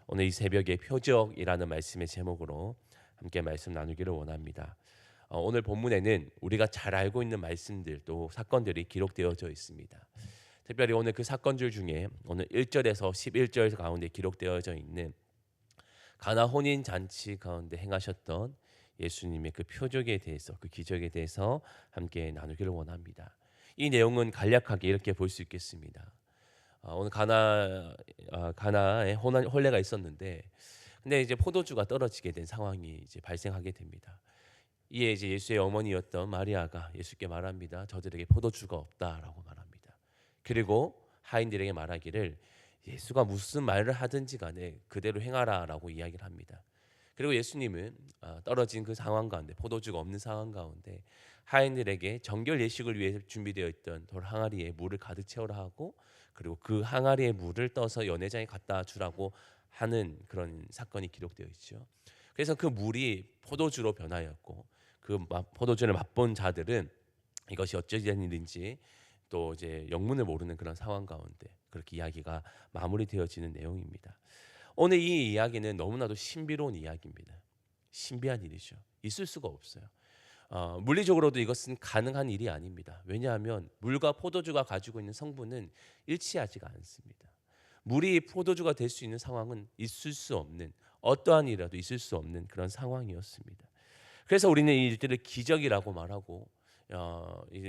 오늘 이 새벽에 표적이라는 말씀의 제목으로 함께 말씀 나누기를 원합니다. 오늘 본문에는 우리가 잘 알고 있는 말씀들 또 사건들이 기록되어져 있습니다. 특별히 오늘 그 사건들 중에 오늘 1절에서 11절 가운데 기록되어져 있는 가나 혼인 잔치 가운데 행하셨던 예수님의 그 표적에 대해서, 그 기적에 대해서 함께 나누기를 원합니다. 이 내용은 간략하게 이렇게 볼 수 있겠습니다. 오늘 가나에 혼례가 있었는데, 근데 이제 포도주가 떨어지게 된 상황이 이제 발생하게 됩니다. 이에 이제 예수의 어머니였던 마리아가 예수께 말합니다. 저들에게 포도주가 없다라고 말합니다. 그리고 하인들에게 말하기를 예수가 무슨 말을 하든지 간에 그대로 행하라라고 이야기를 합니다. 그리고 예수님은 떨어진 그 상황 가운데, 포도주가 없는 상황 가운데 하인들에게 정결 예식을 위해 준비되어 있던 돌 항아리에 물을 가득 채우라 하고, 그리고 그 항아리에 물을 떠서 연회장에 갖다 주라고 하는 그런 사건이 기록되어 있죠. 그래서 그 물이 포도주로 변하였고, 그 포도주를 맛본 자들은 이것이 어찌된 일인지 또 이제 영문을 모르는 그런 상황 가운데 그렇게 이야기가 마무리되어지는 내용입니다. 오늘 이 이야기는 너무나도 신비로운 이야기입니다. 신비한 일이죠. 있을 수가 없어요. 물리적으로도 이것은 가능한 일이 아닙니다. 왜냐하면 물과 포도주가 가지고 있는 성분은 일치하지가 않습니다. 물이 포도주가 될 수 있는 상황은 있을 수 없는, 어떠한 일이라도 있을 수 없는 그런 상황이었습니다. 그래서 우리는 이 일들을 기적이라고 말하고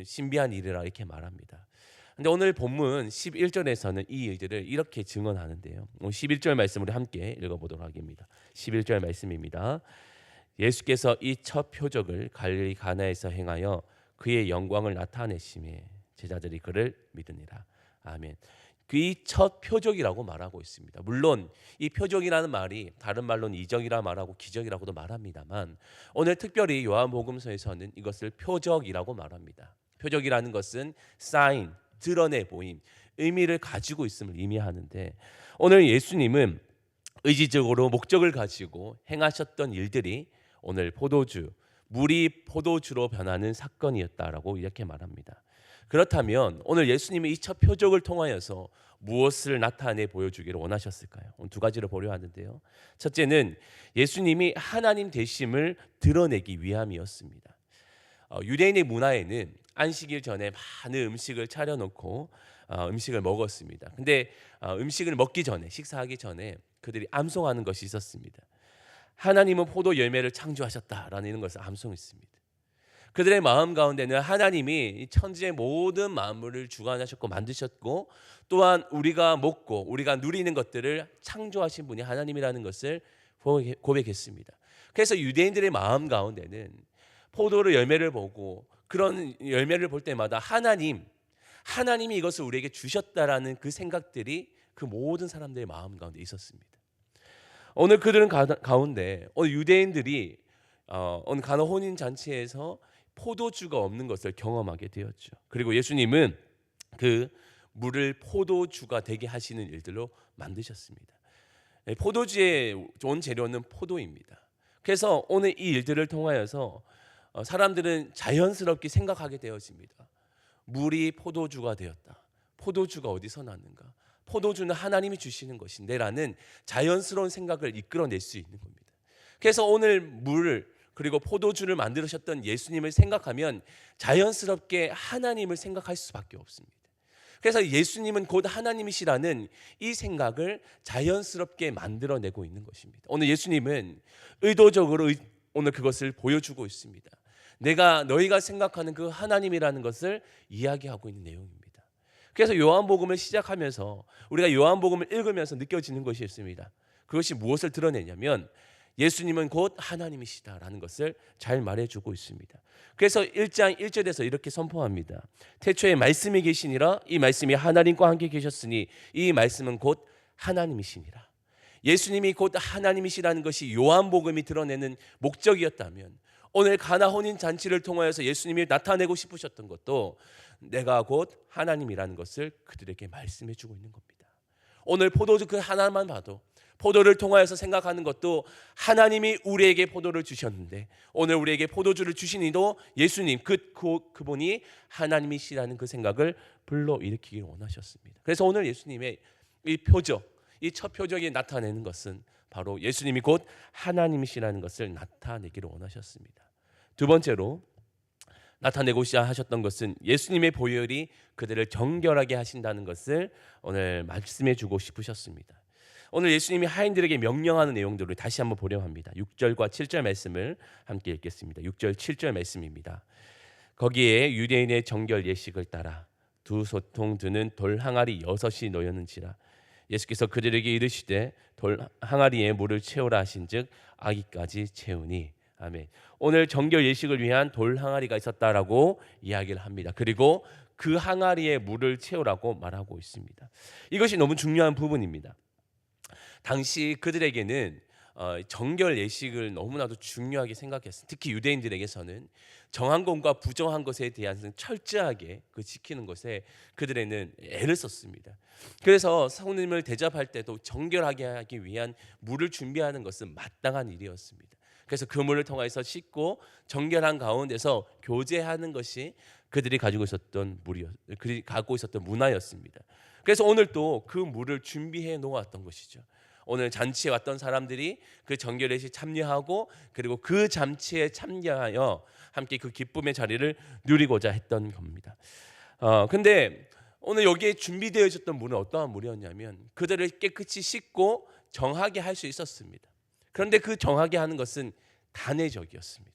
신비한 일이라 이렇게 말합니다. 근데 오늘 본문 11절에서는 이 일들을 이렇게 증언하는데요. 11절 말씀을 함께 읽어보도록 하겠습니다. 11절 말씀입니다. 예수께서 이 첫 표적을 갈릴리 가나에서 행하여 그의 영광을 나타내심에 제자들이 그를 믿으니라. 아멘. 그 이 첫 표적이라고 말하고 있습니다. 물론 이 표적이라는 말이 다른 말로는 이적이라 말하고 기적이라고도 말합니다만, 오늘 특별히 요한복음서에서는 이것을 표적이라고 말합니다. 표적이라는 것은 사인, 드러내 보임, 의미를 가지고 있음을 의미하는데, 오늘 예수님은 의지적으로 목적을 가지고 행하셨던 일들이 오늘 물이 포도주로 변하는 사건이었다라고 이렇게 말합니다. 그렇다면 오늘 예수님이 이 첫 표적을 통하여서 무엇을 나타내 보여주기를 원하셨을까요? 오늘 두 가지를 보려 하는데요. 첫째는 예수님이 하나님 되심을 드러내기 위함이었습니다. 유대인의 문화에는 안식일 전에 많은 음식을 차려놓고 음식을 먹었습니다. 근데 음식을 먹기 전에, 식사하기 전에 그들이 암송하는 것이 있었습니다. 하나님은 포도 열매를 창조하셨다라는 것을 암송했습니다. 그들의 마음 가운데는 하나님이 천지의 모든 만물을 주관하셨고 만드셨고, 또한 우리가 먹고 우리가 누리는 것들을 창조하신 분이 하나님이라는 것을 고백했습니다. 그래서 유대인들의 마음 가운데는 포도를 열매를 보고 그런 열매를 볼 때마다 하나님이 이것을 우리에게 주셨다라는 그 생각들이 그 모든 사람들의 마음 가운데 있었습니다. 오늘 그들은 가운데 오늘 유대인들이 오늘 가나 혼인 잔치에서 포도주가 없는 것을 경험하게 되었죠. 그리고 예수님은 그 물을 포도주가 되게 하시는 일들로 만드셨습니다. 포도주의 좋은 재료는 포도입니다. 그래서 오늘 이 일들을 통하여서 사람들은 자연스럽게 생각하게 되어집니다. 물이 포도주가 되었다. 포도주가 어디서 났는가? 포도주는 하나님이 주시는 것인데라는 자연스러운 생각을 이끌어낼 수 있는 겁니다. 그래서 오늘 물 그리고 포도주를 만드셨던 예수님을 생각하면 자연스럽게 하나님을 생각할 수밖에 없습니다. 그래서 예수님은 곧 하나님이시라는 이 생각을 자연스럽게 만들어내고 있는 것입니다. 오늘 예수님은 의도적으로 오늘 그것을 보여주고 있습니다. 너희가 생각하는 그 하나님이라는 것을 이야기하고 있는 내용입니다. 그래서 요한복음을 시작하면서 우리가 요한복음을 읽으면서 느껴지는 것이 있습니다. 그것이 무엇을 드러내냐면 예수님은 곧 하나님이시다라는 것을 잘 말해주고 있습니다. 그래서 1장 1절에서 이렇게 선포합니다. 태초에 말씀이 계시니라. 이 말씀이 하나님과 함께 계셨으니 이 말씀은 곧 하나님이시니라. 예수님이 곧 하나님이시라는 것이 요한복음이 드러내는 목적이었다면, 오늘 가나 혼인 잔치를 통하여서 예수님이 나타내고 싶으셨던 것도 내가 곧 하나님이라는 것을 그들에게 말씀해 주고 있는 겁니다. 오늘 포도주 그 하나만 봐도, 포도를 통하여서 생각하는 것도 하나님이 우리에게 포도를 주셨는데, 오늘 우리에게 포도주를 주신 이도 예수님, 그분이 하나님이시라는 그 생각을 불러일으키기를 원하셨습니다. 그래서 오늘 예수님의 이 표적, 이 첫 표적이 나타내는 것은 바로 예수님이 곧 하나님이시라는 것을 나타내기를 원하셨습니다. 두 번째로 나타내고자 하셨던 것은 예수님의 보혈이 그들을 정결하게 하신다는 것을 오늘 말씀해 주고 싶으셨습니다. 오늘 예수님이 하인들에게 명령하는 내용들을 다시 한번 보려 합니다. 6절과 7절 말씀을 함께 읽겠습니다. 6절 7절 말씀입니다. 거기에 유대인의 정결 예식을 따라 두 소통 드는 돌 항아리 6이 놓였는지라. 예수께서 그들에게 이르시되 돌 항아리에 물을 채우라 하신즉 아기까지 채우니. 아멘. 오늘 정결 예식을 위한 돌 항아리가 있었다라고 이야기를 합니다. 그리고 그 항아리에 물을 채우라고 말하고 있습니다. 이것이 너무 중요한 부분입니다. 당시 그들에게는 정결 예식을 너무나도 중요하게 생각했어요. 특히 유대인들에게서는 정한 것과 부정한 것에 대한 철저하게 지키는 것에 그들에는 애를 썼습니다. 그래서 성님을 대접할 때도 정결하게 하기 위한 물을 준비하는 것은 마땅한 일이었습니다. 그래서 그 물을 통해서 씻고 정결한 가운데서 교제하는 것이 그들이 가지고 있었던 문화였습니다. 그래서 오늘 또 그 물을 준비해 놓았던 것이죠. 오늘 잔치에 왔던 사람들이 그 정결예식 참여하고 그리고 그 잔치에 참여하여 함께 그 기쁨의 자리를 누리고자 했던 겁니다. 근데 오늘 여기에 준비되어졌던 물은 어떠한 물이었냐면 그들을 깨끗이 씻고 정하게 할 수 있었습니다. 그런데 그 정하게 하는 것은 단회적이었습니다.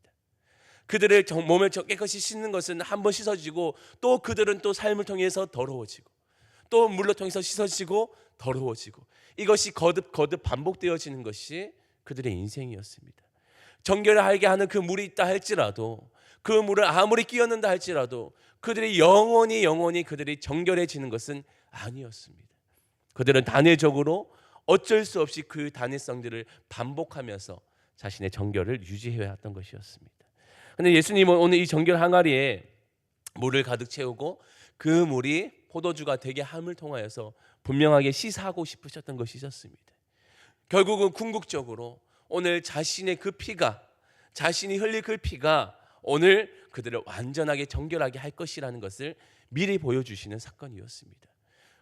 그들의 몸을 깨끗이 씻는 것은 한번 씻어지고 또 그들은 또 삶을 통해서 더러워지고 또 물로 통해서 씻어지고 더러워지고 이것이 거듭 반복되어지는 것이 그들의 인생이었습니다. 정결하게 하는 그 물이 있다 할지라도 그 물을 아무리 끼얹는다 할지라도 그들이 영원히 그들이 정결해지는 것은 아니었습니다. 그들은 단회적으로 어쩔 수 없이 그 단회성들을 반복하면서 자신의 정결을 유지해야 했던 것이었습니다. 그런데 예수님은 오늘 이 정결 항아리에 물을 가득 채우고 그 물이 포도주가 되게 함을 통하여서 분명하게 시사하고 싶으셨던 것이 있었습니다. 결국은 궁극적으로 오늘 자신의 그 피가 자신이 흘릴 그 피가 오늘 그들을 완전하게 정결하게 할 것이라는 것을 미리 보여주시는 사건이었습니다.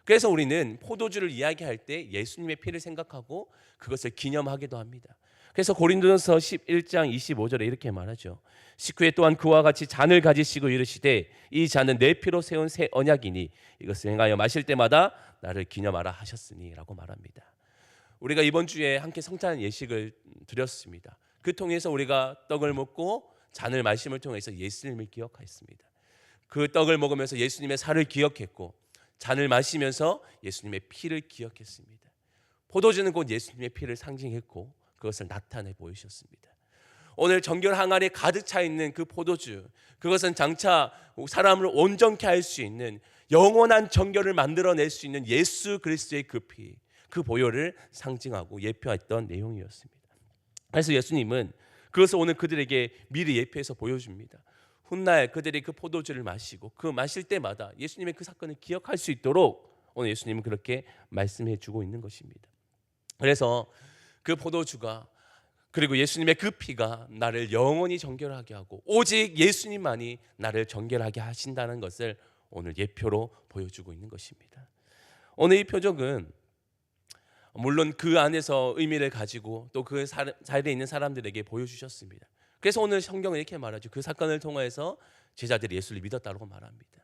그래서 우리는 포도주를 이야기할 때 예수님의 피를 생각하고 그것을 기념하기도 합니다. 그래서 고린도전서 11장 25절에 이렇게 말하죠. 식후에 또한 그와 같이 잔을 가지시고 이르시되 이 잔은 내 피로 세운 새 언약이니 이것을 행하여 마실 때마다 나를 기념하라 하셨으니 라고 말합니다. 우리가 이번 주에 함께 성찬 예식을 드렸습니다. 그 통해서 우리가 떡을 먹고 잔을 마심을 통해서 예수님을 기억했습니다. 그 떡을 먹으면서 예수님의 살을 기억했고 잔을 마시면서 예수님의 피를 기억했습니다. 포도주는 곧 예수님의 피를 상징했고 그것을 나타내 보이셨습니다. 오늘 정결 항아리에 가득 차 있는 그 포도주, 그것은 장차 사람을 온전케 할 수 있는 영원한 정결을 만들어낼 수 있는 예수 그리스도의 그 피, 그 보혈을 상징하고 예표했던 내용이었습니다. 그래서 예수님은 그것을 오늘 그들에게 미리 예표해서 보여줍니다. 훗날 그들이 그 포도주를 마시고 그 마실 때마다 예수님의 그 사건을 기억할 수 있도록 오늘 예수님은 그렇게 말씀해 주고 있는 것입니다. 그래서 그 포도주가 그리고 예수님의 그 피가 나를 영원히 정결하게 하고 오직 예수님만이 나를 정결하게 하신다는 것을 오늘 예표로 보여주고 있는 것입니다. 오늘 이 표적은 물론 그 안에서 의미를 가지고 또 그 자리에 있는 사람들에게 보여주셨습니다. 그래서 오늘 성경은 이렇게 말하죠. 그 사건을 통해서 제자들이 예수를 믿었다고 말합니다.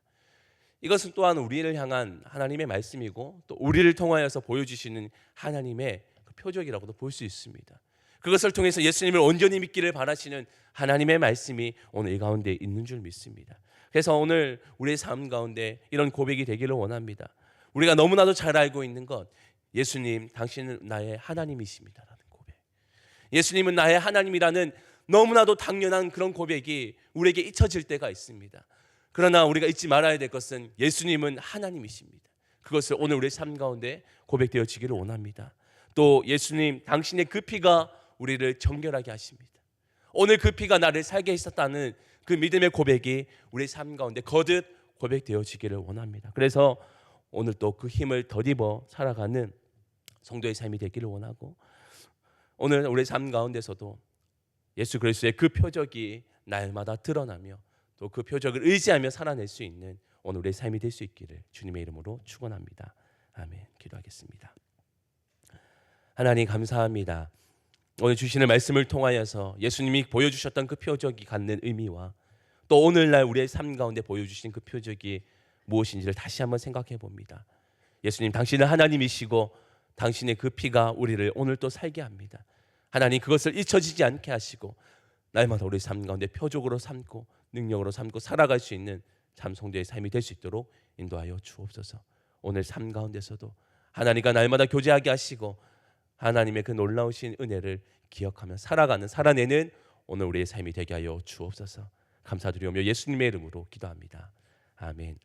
이것은 또한 우리를 향한 하나님의 말씀이고 또 우리를 통하여서 보여주시는 하나님의 표적이라고도 볼 수 있습니다. 그것을 통해서 예수님을 온전히 믿기를 바라시는 하나님의 말씀이 오늘 이 가운데 있는 줄 믿습니다. 그래서 오늘 우리의 삶 가운데 이런 고백이 되기를 원합니다. 우리가 너무나도 잘 알고 있는 것, 예수님 당신은 나의 하나님이십니다라는 고백. 예수님은 나의 하나님이라는 너무나도 당연한 그런 고백이 우리에게 잊혀질 때가 있습니다. 그러나 우리가 잊지 말아야 될 것은 예수님은 하나님이십니다. 그것을 오늘 우리의 삶 가운데 고백되어지기를 원합니다. 또 예수님 당신의 그 피가 우리를 정결하게 하십니다. 오늘 그 피가 나를 살게 했었다는 그 믿음의 고백이 우리의 삶 가운데 거듭 고백되어지기를 원합니다. 그래서 오늘 또 그 힘을 덧입어 살아가는 성도의 삶이 되기를 원하고 오늘 우리의 삶 가운데서도 예수 그리스도의 그 표적이 날마다 드러나며 또 그 표적을 의지하며 살아낼 수 있는 오늘 우리의 삶이 될 수 있기를 주님의 이름으로 축원합니다. 아멘. 기도하겠습니다. 하나님 감사합니다. 오늘 주시는 말씀을 통하여서 예수님이 보여주셨던 그 표적이 갖는 의미와 또 오늘날 우리의 삶 가운데 보여주신 그 표적이 무엇인지를 다시 한번 생각해 봅니다. 예수님, 당신은 하나님이시고 당신의 그 피가 우리를 오늘 또 살게 합니다. 하나님, 그것을 잊혀지지 않게 하시고 날마다 우리 삶 가운데 표적으로 삼고 능력으로 삼고 살아갈 수 있는 참 성도의 삶이 될 수 있도록 인도하여 주옵소서. 오늘 삶 가운데서도 하나님과 날마다 교제하게 하시고 하나님의 그 놀라우신 은혜를 기억하며 살아내는 오늘 우리의 삶이 되게 하여 주옵소서. 감사드리오며 예수님의 이름으로 기도합니다. 아멘.